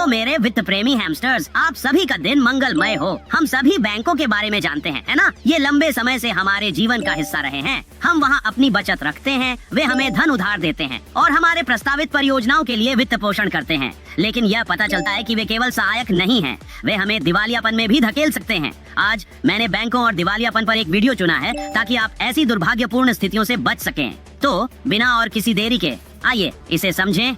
मेरे वित्त प्रेमी हैमस्टर्स, आप सभी का दिन मंगलमय हो। हम सभी बैंकों के बारे में जानते हैं, है ना? ये लंबे समय से हमारे जीवन का हिस्सा रहे हैं। हम वहाँ अपनी बचत रखते हैं, वे हमें धन उधार देते हैं और हमारे प्रस्तावित परियोजनाओं के लिए वित्त पोषण करते हैं। लेकिन यह पता चलता है कि वे केवल सहायक नहीं हैं, वे हमें दिवालियापन में भी धकेल सकते हैं। आज मैंने बैंकों और दिवालियापन पर एक वीडियो चुना है ताकि आप ऐसी दुर्भाग्यपूर्ण स्थितियों से बच सकें। तो बिना और किसी देरी के आइए इसे समझें।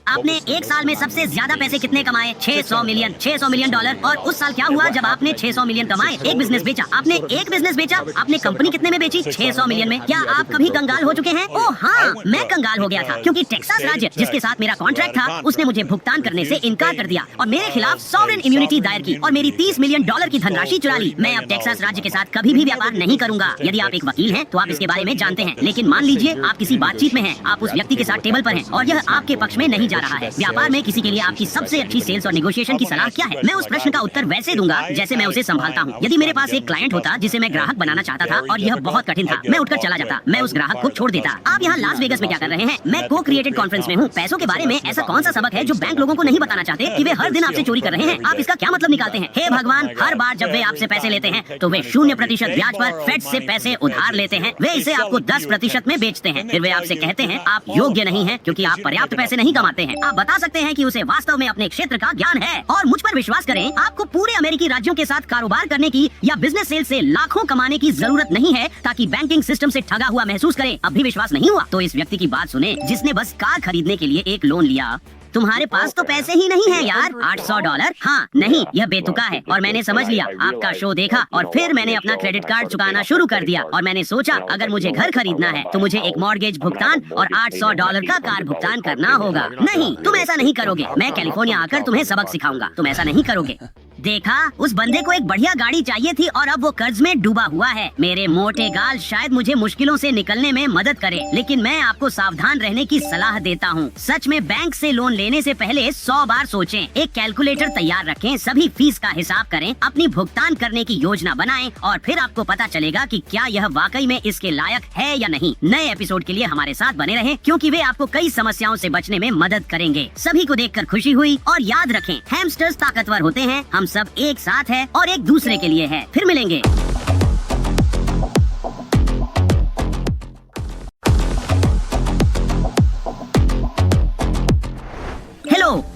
आपने एक साल में सबसे ज्यादा पैसे कितने कमाए? 600 मिलियन डॉलर। और उस साल क्या हुआ जब आपने 600 मिलियन कमाए? एक बिजनेस बेचा। आपने एक बिजनेस बेचा। आपने कंपनी कितने में बेची? 600 मिलियन में। क्या आप कभी कंगाल हो चुके हैं? ओह हाँ, मैं कंगाल हो गया था क्योंकि टेक्सास राज्य जिसके साथ मेरा कॉन्ट्रैक्ट था, उसने मुझे भुगतान करने से इनकार कर दिया और मेरे खिलाफ सॉवरेन इम्यूनिटी दायर की और मेरी 30 मिलियन डॉलर की धनराशि चुरा ली। मैं अब टेक्सास राज्य के साथ कभी भी व्यापार नहीं करूंगा। यदि आप एक वकील हैं तो आप इसके बारे में जानते हैं, लेकिन मान लीजिए आप किसी बातचीत में हैं, आप उस व्यक्ति के साथ टेबल पर हैं और यह आपके पक्ष में नहीं जा रहा है। व्यापार में किसी के लिए आपकी सबसे अच्छी सेल्स और नेगोशिएशन की सलाह क्या है? मैं उस प्रश्न का उत्तर वैसे दूंगा जैसे मैं उसे संभालता हूँ। यदि मेरे पास एक क्लाइंट होता जिसे मैं ग्राहक बनाना चाहता था और यह बहुत कठिन था, मैं उठकर चला जाता, मैं उस ग्राहक को छोड़ देता। आप यहाँ लास वेगस में क्या कर रहे हैं? मैं को क्रिएटेड कॉन्फ्रेंस में हूँ। पैसों के बारे में ऐसा कौन सा सबक है जो बैंक लोगों को नहीं बताना चाहते कि वे हर दिन आपसे चोरी कर रहे हैं? आप इसका क्या मतलब निकालते हैं? हे भगवान, हर बार जब वे आपसे पैसे लेते हैं तो वे 0% ब्याज पर फेड से पैसे उधार लेते हैं। वे इसे आपको 10% में बेचते हैं। फिर वे आपसे कहते हैं आप योग्य नहीं हैं क्योंकि आप पर्याप्त पैसे नहीं कमाते हैं। आप बता सकते हैं कि उसे वास्तव में अपने क्षेत्र का ज्ञान है। और मुझ पर विश्वास करें, आपको पूरे अमेरिकी राज्यों के साथ कारोबार करने की या बिजनेस सेल से लाखों कमाने की जरूरत नहीं है ताकि बैंकिंग सिस्टम से ठगा हुआ महसूस करें। अब भी विश्वास नहीं हुआ तो इस व्यक्ति की बात सुने जिसने बस कार खरीदने के लिए एक लोन लिया। तुम्हारे पास तो पैसे ही नहीं है यार। $800? हाँ नहीं, यह बेतुका है और मैंने समझ लिया। आपका शो देखा और फिर मैंने अपना क्रेडिट कार्ड चुकाना शुरू कर दिया और मैंने सोचा अगर मुझे घर खरीदना है तो मुझे एक मॉर्गेज भुगतान और $800 का कार भुगतान करना होगा। नहीं, तुम ऐसा नहीं करोगे। मैं कैलिफोर्निया आकर तुम्हें सबक सिखाऊंगा। तुम ऐसा नहीं करोगे। देखा, उस बंदे को एक बढ़िया गाड़ी चाहिए थी और अब वो कर्ज में डूबा हुआ है। मेरे मोटे गाल शायद मुझे मुश्किलों से निकलने में मदद करे, लेकिन मैं आपको सावधान रहने की सलाह देता हूँ। सच में बैंक से लोन लेने से पहले 100 बार सोचें। एक कैलकुलेटर तैयार रखें, सभी फीस का हिसाब करें, अपनी भुगतान करने की योजना बनाएं और फिर आपको पता चलेगा कि क्या यह वाकई में इसके लायक है या नहीं। नए एपिसोड के लिए हमारे साथ बने रहें क्योंकि वे आपको कई समस्याओं से बचने में मदद करेंगे। सभी को देखकर खुशी हुई और याद रखें, हैमस्टर्स ताकतवर होते हैं। हम सब एक साथ है और एक दूसरे के लिए है। फिर मिलेंगे।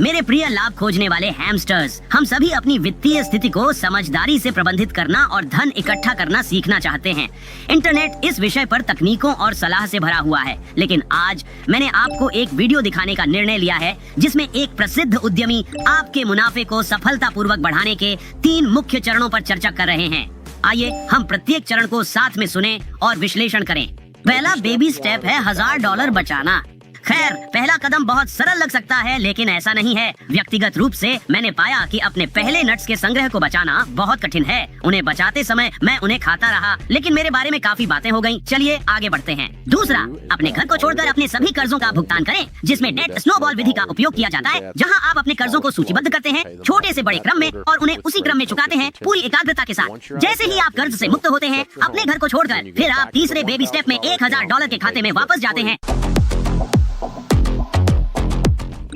मेरे प्रिय लाभ खोजने वाले हैमस्टर्स, हम सभी अपनी वित्तीय स्थिति को समझदारी से प्रबंधित करना और धन इकट्ठा करना सीखना चाहते हैं। इंटरनेट इस विषय पर तकनीकों और सलाह से भरा हुआ है, लेकिन आज मैंने आपको एक वीडियो दिखाने का निर्णय लिया है जिसमें एक प्रसिद्ध उद्यमी आपके मुनाफे को सफलतापूर्वक बढ़ाने के 3 मुख्य चरणों पर चर्चा कर रहे हैं। आइए हम प्रत्येक चरण को साथ में सुनें और विश्लेषण करें। पहला बेबी स्टेप है $1000 बचाना। खैर, पहला कदम बहुत सरल लग सकता है, लेकिन ऐसा नहीं है। व्यक्तिगत रूप से मैंने पाया कि अपने पहले नट्स के संग्रह को बचाना बहुत कठिन है। उन्हें बचाते समय मैं उन्हें खाता रहा, लेकिन मेरे बारे में काफी बातें हो गईं। चलिए आगे बढ़ते हैं। दूसरा, अपने घर को छोड़कर अपने सभी कर्जों का भुगतान करें, जिसमें डेट स्नोबॉल विधि का उपयोग किया जाता है, जहां आप अपने कर्जों को सूचीबद्ध करते हैं छोटे से बड़े क्रम में और उन्हें उसी क्रम में चुकाते हैं पूरी एकाग्रता के साथ। जैसे ही आप कर्ज से मुक्त होते हैं अपने घर को छोड़कर, फिर आप तीसरे बेबी स्टेप में $1000 के खाते में वापस जाते हैं।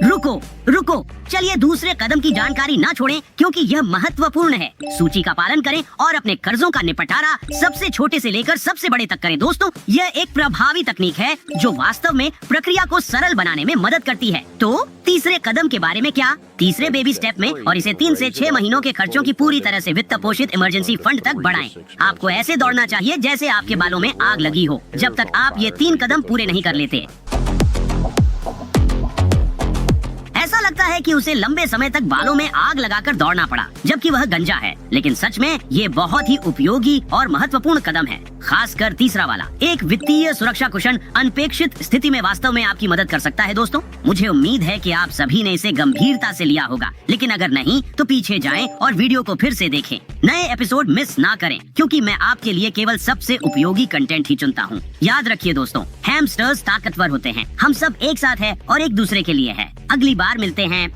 रुको, चलिए दूसरे कदम की जानकारी ना छोड़ें क्योंकि यह महत्वपूर्ण है। सूची का पालन करें और अपने कर्जों का निपटारा सबसे छोटे से लेकर सबसे बड़े तक करें। दोस्तों, यह एक प्रभावी तकनीक है जो वास्तव में प्रक्रिया को सरल बनाने में मदद करती है। तो तीसरे कदम के बारे में क्या? तीसरे बेबी स्टेप में और इसे 3 से 6 महीनों के खर्चों की पूरी तरह से वित्त पोषित इमरजेंसी फंड तक बढ़ाएं। आपको ऐसे दौड़ना चाहिए जैसे आपके बालों में आग लगी हो, जब तक आप ये 3 कदम पूरे नहीं कर लेते। ऐसा लगता है कि उसे लंबे समय तक बालों में आग लगाकर दौड़ना पड़ा, जबकि वह गंजा है, लेकिन सच में ये बहुत ही उपयोगी और महत्वपूर्ण कदम है। खासकर तीसरा वाला, एक वित्तीय सुरक्षा कुशन अनपेक्षित स्थिति में वास्तव में आपकी मदद कर सकता है। दोस्तों, मुझे उम्मीद है कि आप सभी ने इसे गंभीरता से लिया होगा, लेकिन अगर नहीं तो पीछे जाएं और वीडियो को फिर से देखें। नए एपिसोड मिस ना करें क्योंकि मैं आपके लिए केवल सबसे उपयोगी कंटेंट ही चुनता हूँ। याद रखिए दोस्तों, हैमस्टर्स ताकतवर होते हैं। हम सब एक साथ हैं और एक दूसरे के लिए है। अगली बार मिलते हैं।